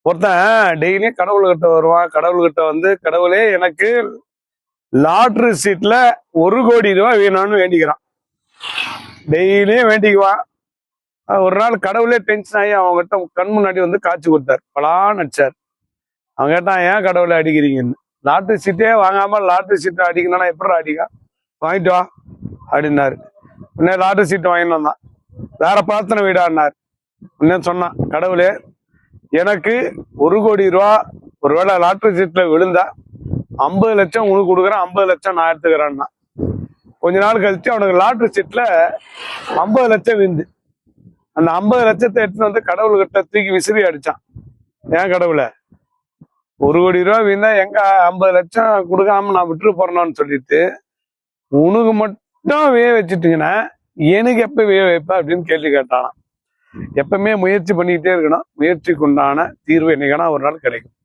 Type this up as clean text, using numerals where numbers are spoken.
ஒருத்தன் டெய்லியும் கடவுள்கிட்ட வருவான். கடவுள்கிட்ட வந்து, கடவுளே எனக்கு லாட்ரி சீட்ல 1 கோடி ரூபாய் வேணும்னு வேண்டிக்கிறான். டெய்லியும் வேண்டிக்குவான். ஒரு நாள் கடவுளே டென்ஷன் ஆகி அவங்ககிட்ட கண் முன்னாடி வந்து காட்சி கொடுத்தாரு. பலான்னு அடிச்சார். அவன் கேட்டான், ஏன் கடவுளை அடிக்கிறீங்கன்னு. லாட்ரி சீட்டே வாங்காம லாட்ரி சீட்டை அடிக்கணும்னா எப்படி அடிக்கா, வாங்கிட்டு வா அப்படின்னாரு. உடனே லாட்ரி சீட்டு வாங்கிட்டு வந்தான். வேற பிரார்த்தனை வீடான்னாரு. உடனே சொன்னான், கடவுளே எனக்கு 1 கோடி ரூபா ஒருவேளை லாட்ரி சீட்ல விழுந்தா 50 லட்சம் உனக்கு கொடுக்குறேன், 50 லட்சம் நான் எடுத்துக்கிறேன்னா. கொஞ்ச நாள் கழிச்சு அவனுக்கு லாட்ரி சீட்ல 50 லட்சம் விந்து. அந்த 50 லட்சத்தை எடுத்துட்டு வந்து கடவுள்கிட்ட தூக்கி விசிறி அடிச்சான். ஏன் கடவுளை 1 கோடி ரூபா வீந்தா எங்க 50 லட்சம் கொடுக்காம நான் விட்டுரு போறேன்னு சொல்லிட்டு, உனக்கு மட்டும் வச்சுட்டீங்கன்னா எனக்கு எப்ப வைப்ப அப்படின்னு கேள்வி கேட்டானா. எப்பவுமே முயற்சி பண்ணிக்கிட்டே இருக்கணும். முயற்சிக்கு உண்டான தீர்வு என்னைக்கான ஒரு நாள் கிடைக்கும்.